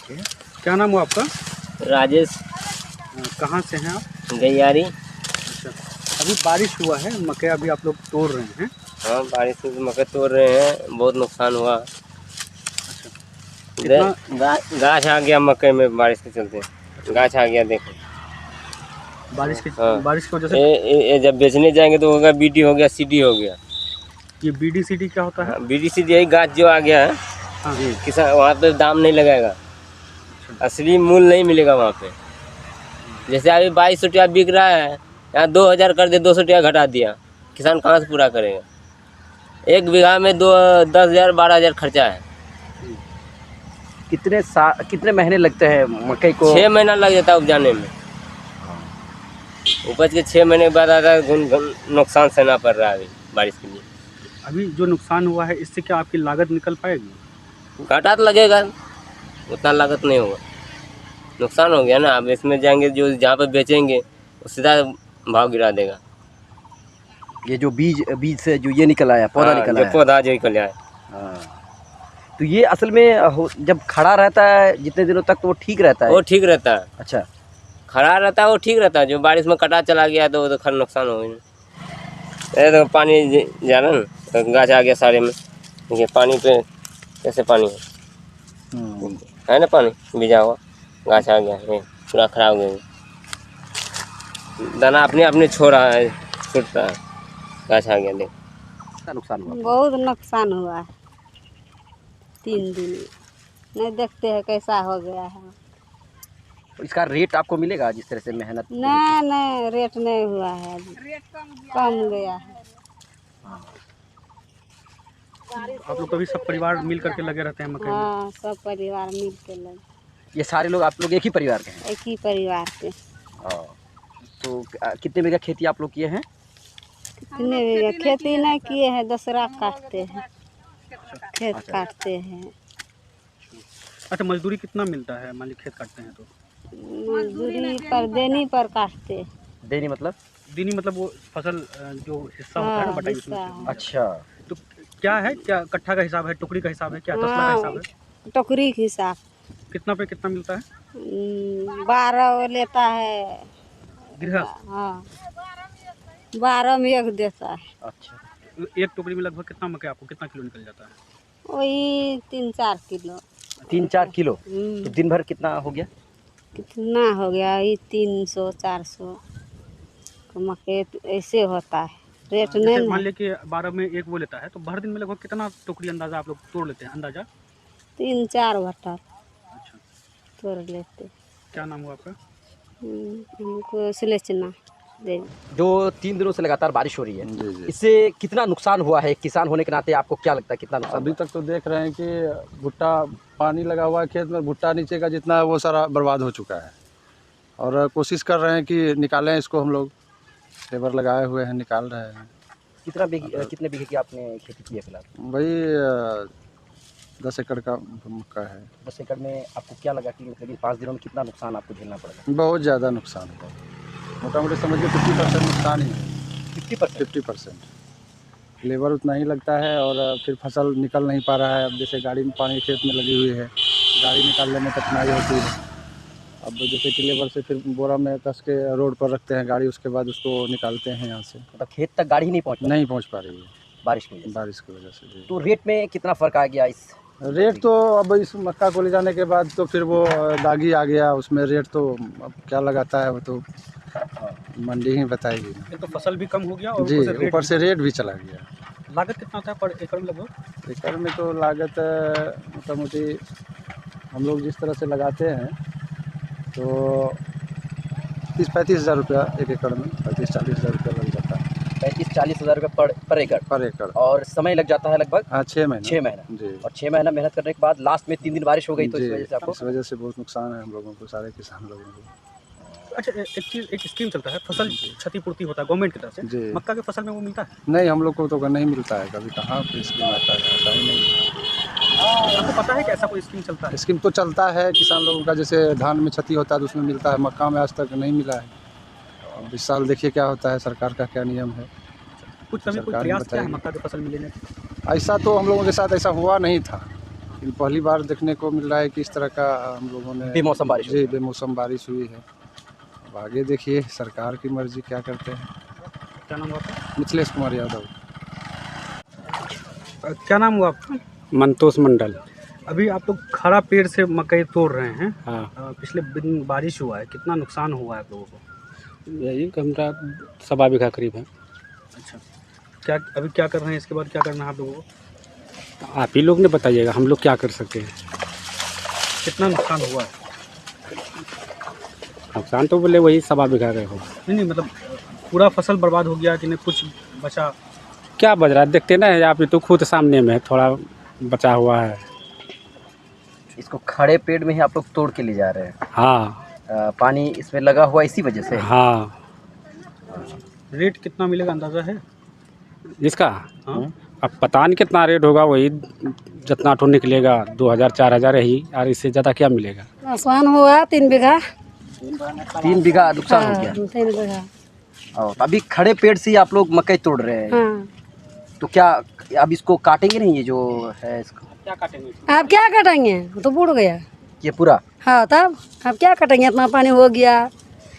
Okay, क्या नाम हुआ आपका? राजेश। कहाँ से हैं आप? गैयारी। अच्छा, अभी बारिश हुआ है, मकई अभी आप लोग तोड़ रहे हैं? हाँ, बारिश से मकई तोड़ रहे हैं, बहुत नुकसान हुआ। अच्छा, कितना? गाछ आ गया मकई में, बारिश के चलते गाछ आ गया, देखो। बारिश की हाँ, बारिश की वजह से ये जब बेचने जाएंगे तो होगा बीडी हो गया, सीडी हो गया। ये बीडीसीडी क्या होता है? हाँ, बीडी सीडी यही गाछ जो आ गया है। हाँ जी, किसान वहाँ पे दाम नहीं लगाएगा, असली मूल्य नहीं मिलेगा वहाँ पे। जैसे अभी 2200 रुपया बिक रहा है, यहाँ 2000 कर दे, 200 रुपया घटा दिया, किसान कहाँ से पूरा करेगा? एक बीघा में 10,000 12,000 खर्चा है। कितने महीने लगते हैं मकई को? 6 महीना लग जाता है उपजाने में। उपज के 6 महीने के बाद आता है, नुकसान सहना पड़ रहा है अभी बारिश के लिए। अभी जो नुकसान हुआ है इससे क्या आपकी लागत निकल पाएगी? घाटा तो लगेगा, उतना लागत नहीं होगा, नुकसान हो गया ना। अब इसमें जाएंगे, जो जहाँ पे बेचेंगे वो सीधा भाव गिरा देगा। ये जो बीज से जो ये निकल आया, पौधा निकल आया, पौधा जो निकल आया। हाँ, तो ये असल में जब खड़ा रहता है जितने दिनों तक तो वो ठीक रहता है? वो ठीक रहता है। अच्छा, खड़ा रहता है वो ठीक रहता है, जो बारिश में कटा चला गया तो वो तो खर नुकसान हो गया। तो पानी जाना ना, तो गाछ आ गया सारे में, देखिए पानी पे कैसे पानी है ना, पानी भिजा हुआ, गाछ आ गया, पूरा खराब हो गया। दाना अपने अपने छोड़ा है, छूटता है, गाछ आ गया, देख। नुकसान हुआ? बहुत नुकसान हुआ है, 3 दिन में नहीं देखते हैं कैसा हो गया है। तो इसका रेट आपको मिलेगा जिस तरह से मेहनत? नहीं, रेट नहीं हुआ है अभी, कम गया है। आप लोग कभी सब परिवार मिल करके लगे रहते हैं मकई में? हाँ, सब परिवार मिल के लगे। ये सारे लोग आप लोग एक ही परिवार के हैं? एक ही परिवार के। तो कितने बीघा खेती आप लोग किए हैं? कितने बीघा खेती नहीं किए हैं, दूसरा काटते हैं, खेत काटते हैं। अच्छा, मजदूरी कितना मिलता है मान ली खेत काटते हैं तो? मजदूरी पर देनी पर काटते हैं। देनी मतलब? दिनी मतलब वो फसल जो हिस्सा होता है ना, बटाई उसमें से। अच्छा, तो क्या है, क्या कट्ठा का हिसाब है, टुकड़ी का हिसाब है, क्या तसला का हिसाब है? टोकरी के हिसाब। कितना पे कितना मिलता है? 12 लेता है गृहस्थ? हाँ, 12 में 1 देता है। अच्छा, एक टोकरी में लगभग कितना मकई आपको कितना किलो निकल जाता है? वही 3-4 किलो। 3-4 किलो? तो दिन भर कितना हो गया? कितना हो गया, ये 300-400 मकई ऐसे होता है, रेट जैसे नहीं मान ना। लिया कि 12 में 1 वो लेता है तो भर दिन में लगभग कितना टोकरी अंदाजा आप लोग तोड़ लेते हैं, अंदाजा? 3-4 भट्टा अच्छा, तोड़ लेते। क्या नाम हुआ आपका? हमको सुलोचना देवी। जो 3 दिनों से लगातार बारिश हो रही है, जी। इससे कितना नुकसान हुआ है? किसान होने के नाते आपको क्या लगता है कितना नुकसान अभी हुआ? तक तो देख रहे हैं कि भुट्टा पानी लगा हुआ है खेत में, भुट्टा नीचे का जितना है वो सारा बर्बाद हो चुका है, और कोशिश कर रहे हैं कि निकालें इसको। हम लोग लेबर लगाए हुए हैं, निकाल रहे हैं। कितने बीघे की आपने खेती की है फिलहाल? वही 10 एकड़ का मक्का है। 10 एकड़ में आपको क्या लगा कि मतलब 5 दिनों में कितना नुकसान आपको झेलना पड़ेगा? बहुत ज़्यादा नुकसान हुआ, मोटा मोटी समझिए 50% नुकसान ही है। 50% लेबर उतना ही लगता है, और फिर फसल निकल नहीं पा रहा है। अब जैसे गाड़ी में पानी खेत में लगी हुई है, गाड़ी निकालने में कठिनाई होती है। अब जैसे कि लेबर से फिर बोरा में कस के रोड पर रखते हैं गाड़ी, उसके बाद उसको निकालते हैं यहाँ से। मतलब खेत तक गाड़ी नहीं पहुँच पा रही है बारिश की वजह से। जी। तो रेट में कितना फ़र्क आ गया? इस रेट तो अब इस मक्का को ले जाने के बाद तो फिर वो दागी आ गया, उसमें रेट तो अब क्या लगाता है वो तो मंडी ही बताएगी ना। एक तो फसल भी कम हो गया और जी, ऊपर ऊपर से रेट भी चला गया। लागत कितना होता है पर एकड़ में लगभग? एकड़ में तो लागत मोटा मोटी हम लोग जिस तरह से लगाते हैं तो 30-35 हज़ार रुपया एक एकड़ में, 35-40 हज़ार रुपया लग जाता है। 35-40 हज़ार रुपये पर एकड़। और समय लग जाता है लगभग? हाँ, 6 महीना। 6 महीना। जी। और 6 महीना मेहनत करने के बाद लास्ट में 3 दिन बारिश हो गई तो इस वजह से आपको? इस वजह से बहुत नुकसान है हम लोगों को, सारे किसान लोगों को। अच्छा, एक स्कीम चलता है, फसल क्षतिपूर्ति होता है गवर्नमेंट की तरफ से, जी। मक्का के फसल में वो मिलता है? नहीं, हम लोग को तो नहीं मिलता है कभी, कहाँ पे स्कीम आता है, आता ही नहीं। आपको पता है कि ऐसा कोई स्कीम चलता है? स्कीम तो चलता है किसान लोगों का, जैसे धान में क्षति होता है तो उसमें मिलता है, मक्का में आज तक नहीं मिला है। अब इस साल देखिए क्या होता है, सरकार का क्या नियम है। कुछ कभी कोई सरकार प्रयास किया है बताएगी। मक्का की फसल मिलने का? ऐसा तो हम लोगों के साथ ऐसा हुआ नहीं था लेकिन पहली बार देखने को मिल रहा है कि इस तरह का हम लोगों ने बेमौसम बारिश जी बेमौसम बारिश हुई है। अब आगे देखिए सरकार की मर्जी क्या करते हैं। क्या नाम हुआ आपका? मिथिलेश कुमार यादव। क्या नाम हुआ आपका? मंतोष मंडल। अभी आप लोग खड़ा पेड़ से मकई तोड़ रहे हैं। हाँ, पिछले दिन बारिश हुआ है, कितना नुकसान हुआ है आप लोगों को? यही हमारा 1.25 बीघा करीब है। अच्छा, क्या अभी क्या कर रहे हैं? इसके बाद क्या करना है आप लोगों को? आप ही लोग ने बताइएगा, हम लोग क्या कर सकते हैं। कितना नुकसान हुआ है? नुकसान तो बोले वही 1.25 बीघा का हो। नहीं मतलब पूरा फसल बर्बाद हो गया कि नहीं, कुछ बचा? क्या बज रहा है देखते ना, आप ही तो खुद सामने में थोड़ा बचा हुआ है। इसको खड़े पेड़ में ही आप लोग तोड़ के ले जा रहे हैं। हाँ पानी इसमें लगा हुआ इसी वजह से। हाँ। रेट कितना मिलेगा अंदाज़ा है? इसका हाँ, अब पता नहीं कितना रेट होगा, वही जितना ठो निकलेगा 2000-4000 ही, और इससे ज़्यादा क्या मिलेगा। नुकसान हुआ 3 बीघा। 3 बीघा नुकसान हो गया। 3 बीघा। और अभी खड़े पेड़ से ही आप लोग मकई तोड़ रहे हैं। हाँ। तो क्या अब इसको काटेंगे नहीं, ये जो है इसको? क्या काटेंगे? आप क्या कटेंगे? तो बूढ़ गया। ये पूरा? हाँ, तब आप क्या कटेंगे? इतना पानी हो गया,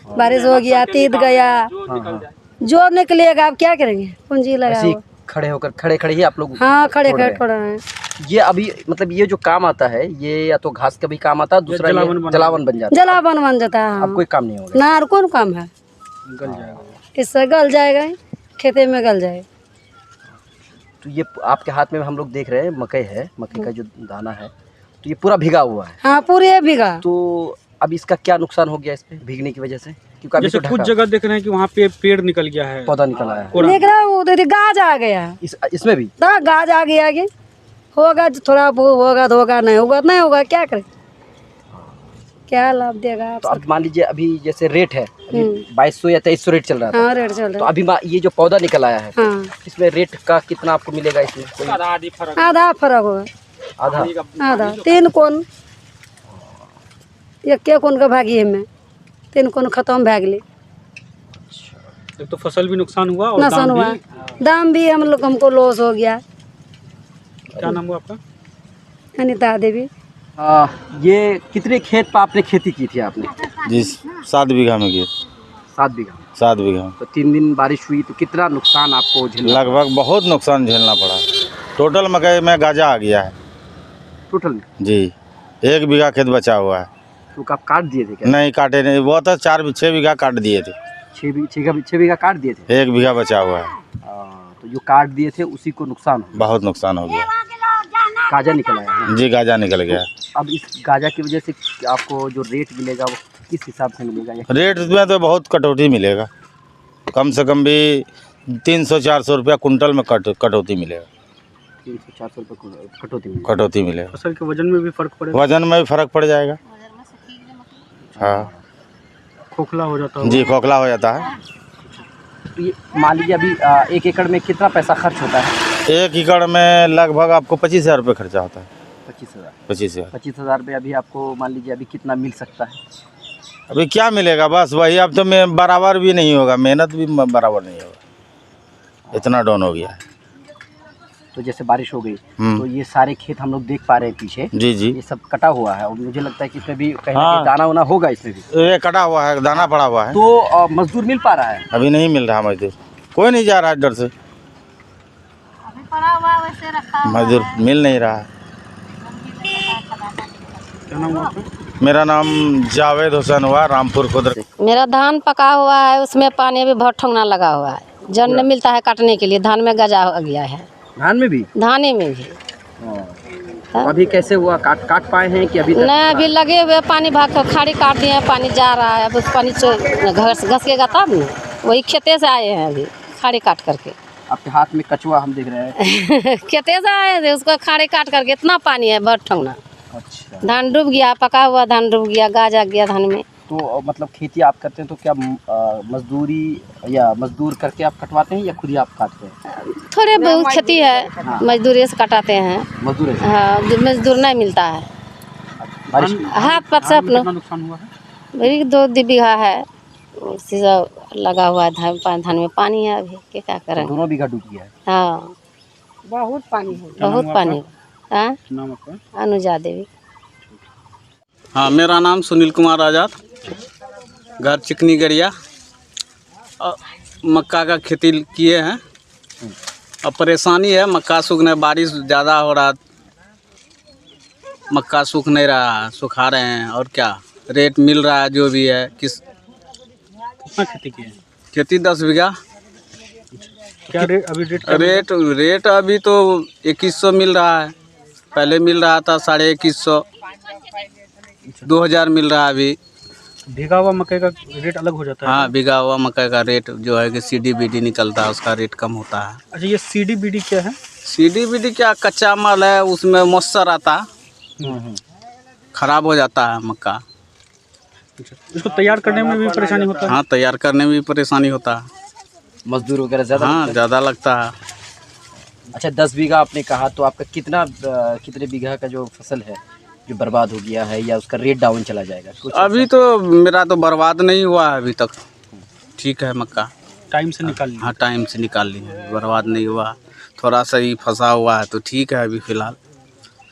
बारिश हो गया, तीत गया, हाँ। जो निकलेगा आप क्या करेंगे? पूंजी लगा ऐसे ही हो। खड़े होकर खड़े ही आप लोग हाँ, खड़े तोड़ रहे खड़े हैं। तोड़ रहे हैं। ये अभी मतलब ये जो काम आता है, ये या तो घास का भी काम आता है, दूसरा ये जलावन बन जाता है। जलावन बन जाता है। अब कोई काम नहीं होगा। ना और कौन काम है? गल जाएगा। इससे गल जाएगा ही, खेते में गल जाएगा। तो ये आपके हाथ में हम लोग देख रहे हैं मकई है, मकई का जो दाना है, तो ये पूरा भीगा हुआ है। हाँ, पूरे बीघा। तो अब इसका क्या नुकसान हो गया इस पे भीगने की वजह से? क्योंकि अभी जैसे तो कुछ ढका जगह देख रहे हैं कि वहाँ पे पेड़ निकल गया है, पौधा निकल आया है। कोरा। देख रहा हूँ, उधर गाज आ गया। इसमें भी तो गाज आ गया, आगे होगा थोड़ा बहुत, होगा तो होगा, नहीं होगा नहीं होगा, क्या करें? क्या लाभ देगा? तो अब मान लीजिए अभी जैसे रेट है, अभी 2200 या 2300 रेट चल रहा था। हाँ, रेट चल तो रहा है। अभी ये जो पौधा निकल आया है, हाँ, इसमें रेट का कितना आपको मिलेगा? इसमें कोई आधा फर्क होगा। आधा? आधा 3 कोन, एक कोन का भागी है में 3 कोन खत्म भै गेलै। एक तो फसल भी नुकसान हुआ और नुकसान दाम हुआ, भी। दाम भी हमको लॉस हो गया। क्या नाम हुआ आपका? अनिता देवी। ये कितने खेत पर आपने खेती की थी आपने? जी 7 बीघा में किए। 7 बीघा। 7 बीघा में तो 3 दिन बारिश हुई तो कितना नुकसान आपको झेलना? लगभग बहुत नुकसान झेलना पड़ा। टोटल मकई में गाजा आ गया है। टोटल में? जी 1 बीघा खेत बचा हुआ है। तो आप काट दिए थे क्या? नहीं काटे नहीं, वो तो 6 बीघा काट दिए थे। 6 बीघा काट दिए थे। 1 बीघा बचा हुआ है। तो जो काट दिए थे उसी को नुकसान हो? बहुत नुकसान हो गया। गाजा निकल आया है। जी गाजा निकल गया। अब इस गाजा की वजह से आपको जो रेट मिलेगा वो किस हिसाब से मिलेगा? रेट में तो बहुत कटौती मिलेगा, कम से कम भी 300-400 रुपया कुंटल में कटौती मिलेगा। 300-400 रुपये कटौती मिलेगा। फसल के वजन में भी फर्क पड़ेगा? वजन में भी फर्क पड़ जाएगा। हाँ खोखला हो जाता है। जी खोखला हो जाता है। तो ये मान लीजिए अभी 1 एकड़ में कितना पैसा खर्च होता है? 1 एकड़ में लगभग आपको 25,000 रुपये खर्चा होता है। 25,000। 25,000। 25,000 रुपये अभी आपको मान लीजिए अभी कितना मिल सकता है? अभी क्या मिलेगा, बस वही। अब तो मैं बराबर भी नहीं होगा, मेहनत भी बराबर नहीं होगा, इतना डाउन हो गया है। तो जैसे बारिश हो गई तो ये सारे खेत हम लोग देख पा रहे हैं पीछे, जी जी ये सब कटा हुआ है और मुझे लगता है कि इसमें भी कहीं ना हाँ। कहीं दाना वाना होगा इसमें भी। ये कटा हुआ है, दाना पड़ा हुआ है। तो मजदूर मिल पा रहा है? अभी नहीं मिल रहा मजदूर, कोई नहीं जा रहा है डर से। मजदूर मिल नहीं रहा है। क्या नाम हुआ आपका? मेरा नाम जावेद हुसैन हुआ, रामपुर खुदर। मेरा धान पका हुआ है, उसमें पानी अभी बहुत ठंगना लगा हुआ है, जन नहीं मिलता है काटने के लिए। धान में गजा हो गया है। धान में भी? धाने में भी। तो अभी कैसे हुआ, काट पाए हैं कि अभी तक? नहीं, अभी लगे हुए पानी भाग खाड़ी काट दिए हैं, पानी जा रहा है। अब उस पानी घसेगा तब न, वही खेते से आए हैं अभी खाड़ी काट करके। आपके हाथ में कचुआ हम देख रहे हैं। खेते से आए थे, उसको खाड़ी काट करके। इतना पानी है बहुत ठंगना। अच्छा। धान डूब गया, पका हुआ धान डूब गया, गाज आ गया धान में। तो मतलब खेती आप करते हैं तो क्या मजदूरी या मजदूर करके आप कटवाते हैं या खुद ही आप काटते हैं? थोड़े बहुत खेती है, मजदूरी से कटाते हैं। मजदूर है? हाँ, मजदूर नहीं मिलता है। बारिश हाथ पर से अपना कितना नुकसान हुआ है? मेरी 2 बीघा है, उसी से लगा हुआ है। धान में पानी है अभी, क्या करें? 2 बीघा डूब गया है। हाँ, बहुत पानी है। बहुत पानी। हाँ नाम आपका? अनुजा देवी। हाँ, मेरा नाम सुनील कुमार आज़ाद, घर चिकनी गड़िया। मक्का का खेती किए हैं। अब परेशानी है, मक्का सूखने, बारिश ज़्यादा हो रहा, मक्का सूख नहीं रहा, सुखा रहे हैं। और क्या रेट मिल रहा है जो भी है। कितना खेती किए हैं? खेती 10 बीघा। क्या रेट अभी रेट अभी तो 2100 मिल रहा है। पहले मिल रहा था 2150, 2000 मिल रहा है अभी। भीगा हुआ मकई का रेट अलग हो जाता है? हाँ, भीगा हुआ मकई का रेट जो है कि CDBD निकलता है, उसका रेट कम होता है। अच्छा, ये CDBD क्या है? CDBD क्या, कच्चा माल है, उसमें मॉइस्चर आता है, खराब हो जाता है मक्का। इसको तैयार करने में भी परेशानी होता है? हाँ, तैयार करने में भी परेशानी होता है। मजदूर वगैरह ज़्यादा? हाँ, ज़्यादा लगता है। अच्छा, 10 बीघा आपने कहा, तो आपका कितने बीघा का जो फसल है जो बर्बाद हो गया है, या उसका रेट डाउन चला जाएगा कुछ? अभी तो मेरा तो बर्बाद नहीं हुआ है अभी तक, ठीक है मक्का। टाइम से निकाल लिया? हाँ, टाइम से निकाल ली है, बर्बाद नहीं हुआ। थोड़ा सा ही फंसा हुआ है तो ठीक है अभी फ़िलहाल।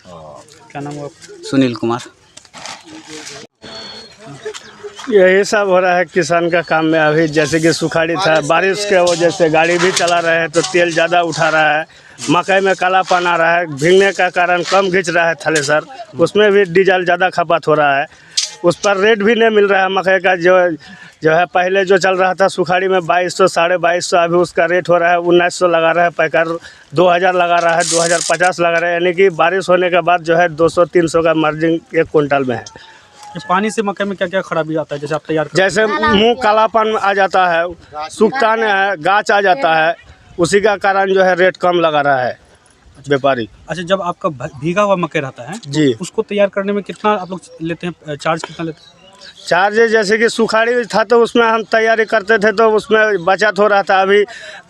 क्या नाम हुआ आपका? सुनील कुमार। यही सब हो रहा है किसान का काम में। अभी जैसे कि सुखाड़ी था, बारिश के वजह से गाड़ी भी चला रहे हैं तो तेल ज़्यादा उठा रहा है, मकई में कालापन आ रहा है, भीगने का कारण कम खींच रहा है थ्रेसर, उसमें भी डीजल ज़्यादा खपत हो रहा है, उस पर रेट भी नहीं मिल रहा है। मकई का जो है पहले जो चल रहा था सुखाड़ी में 2200 2250, अभी उसका रेट हो रहा है 1900 लगा रहा है पैकर, 2000 लगा रहा है, 2050 लगा रहा है। यानी कि बारिश होने के बाद जो है 200-300 का मार्जिन 1 क्विंटल में है। ये पानी से मकई में क्या क्या खराबी आता है जैसे आप तैयार करते जैसे मुंह कालापन आ जाता है, सूखता नहीं है, गाछ आ जाता है, उसी का कारण जो है रेट कम लगा रहा है व्यापारी। अच्छा, जब आपका भीगा हुआ मकई रहता है जी, उसको तैयार करने में कितना आप लोग लेते हैं, चार्ज कितना लेते हैं? चार्ज जैसे कि सुखाड़ी था तो उसमें हम तैयारी करते थे तो उसमें बचत हो रहा था। अभी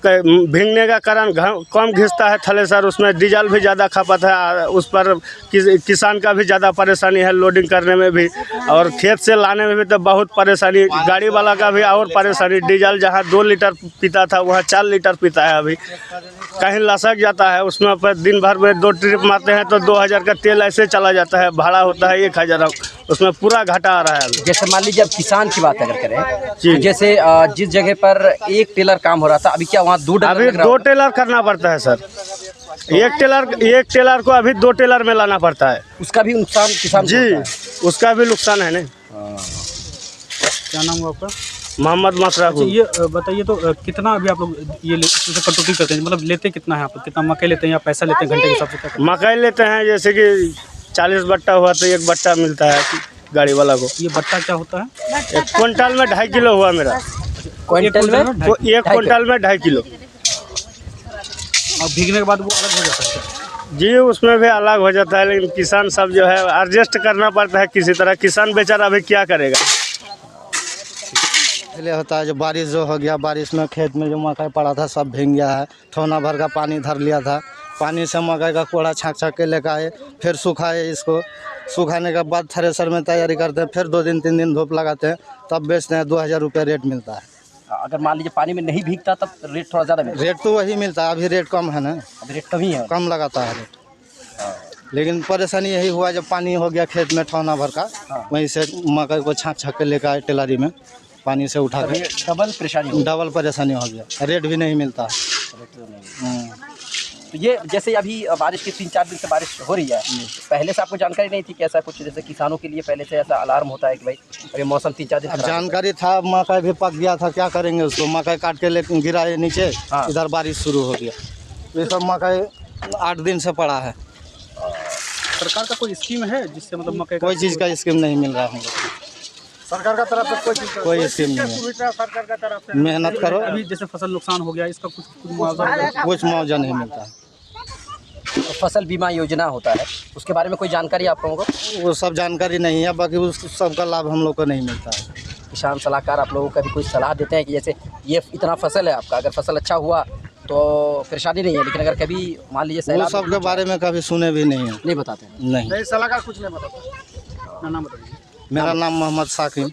भीगने का कारण कम घिसता है थ्रेसर, उसमें डीजल भी ज़्यादा खपत है, उस पर किसान का भी ज़्यादा परेशानी है लोडिंग करने में भी, और खेत से लाने में भी तो बहुत परेशानी। गाड़ी वाला का भी और परेशानी, डीजल जहाँ 2 लीटर पीता था वहाँ 4 लीटर पीता है। अभी कहीं लसक जाता है, उसमें पर दिन भर में 2 ट्रिप मारते हैं तो 2000 का तेल ऐसे चला जाता है, भाड़ा होता है 1000, उसमें पूरा घाटा आ रहा है। जैसे मान लीजिए अब किसान की बात अगर करें, जी, तो जैसे जिस जगह पर 1 टेलर काम हो रहा था, अभी क्या वहाँ 2 टेलर? अभी 2 टेलर करना पड़ता है सर। एक टेलर को अभी 2 टेलर में लाना पड़ता है। उसका भी नुकसान किसान जी, को होता है। उसका भी नुकसान है ना। क्या नाम हुआ आपका? मोहम्मद मशरफ। अच्छा, ये बताइए तो कितना अभी आप लोग ये कटौती करते हैं, मतलब लेते कितना है आप लोग? कितना मकई लेते हैं या पैसा लेते हैं घंटे के हिसाब से? क्या मकई लेते हैं जैसे कि 40 बट्टा हुआ तो 1 बट्टा मिलता है गाड़ी वाला को। ये बट्टा क्या होता है? 1 क्विंटल में 2.5 किलो हुआ मेरा। क्विंटल में 1 क्विंटल में 2.5 किलो। और भीगने के बाद वो अलग हो जाता है क्या? जी, उसमें भी अलग हो जाता है, लेकिन किसान सब जो है एडजस्ट करना पड़ता है किसी तरह। किसान बेचारा अभी क्या करेगा। पहले होता है जो बारिश जो हो गया, बारिश में खेत में जो मकई पड़ा था सब भीग गया है, ठौना भर का पानी धर लिया था, पानी से मकई का कोड़ा छाँक के लेकर आए, फिर सुखाए, इसको सुखाने के बाद थ्रेसर में तैयारी करते हैं, फिर 2 दिन 3 दिन धूप लगाते हैं, तब बेचते हैं। 2000 रुपये रेट मिलता है। अगर मान लीजिए पानी में नहीं भीगता तब रेट थोड़ा ज़्यादा मिलता है। रेट तो वही मिलता है, अभी रेट कम है ना, अभी रेट कम ही है, कम लगाता है रेट। लेकिन परेशानी यही हुआ जब पानी हो गया खेत में ठौना भर का, वहीं से मकई को छाँक के लेकर आए टेलरी में, पानी से उठा के डबल परेशानी हो गया, रेट भी नहीं मिलता। तो ये जैसे अभी बारिश के 3-4 दिन से बारिश हो रही है, पहले से आपको जानकारी नहीं थी कि ऐसा कुछ, जैसे किसानों के लिए पहले से ऐसा अलार्म होता है कि भाई अभी मौसम 3-4 दिन खराब जानकारी था, मकई भी पक गया था, क्या करेंगे उसको, मकई काट के लेकर गिराए नीचे, इधर बारिश शुरू हो गया, ये सब मकई 8 दिन से पड़ा है। सरकार का कोई स्कीम है जिससे मतलब मकई कोई चीज़ का स्कीम नहीं मिल रहा है हमको, सरकार का तरफ से कोई स्कीम नहीं है। सरकार का तरफ से मेहनत करो, अभी जैसे फसल नुकसान हो गया, इसका कुछ मुआवजा? कुछ मुआवजा नहीं मिलता है। तो फसल बीमा योजना होता है, उसके बारे में कोई जानकारी आप लोगों को? वो सब जानकारी नहीं है, बाकी उस सब का लाभ हम लोग को नहीं मिलता है। किसान सलाहकार आप लोगों को कभी कोई सलाह देते हैं कि जैसे ये इतना फसल है आपका, अगर फसल अच्छा हुआ तो परेशानी नहीं है, लेकिन अगर कभी मान लीजिए वो सब के बारे में कभी सुने भी नहीं है, नहीं बताते हैं? नहीं। सलाहकार कुछ नहीं बताता। नाम बताइए। मेरा नाम मोहम्मद साकिब।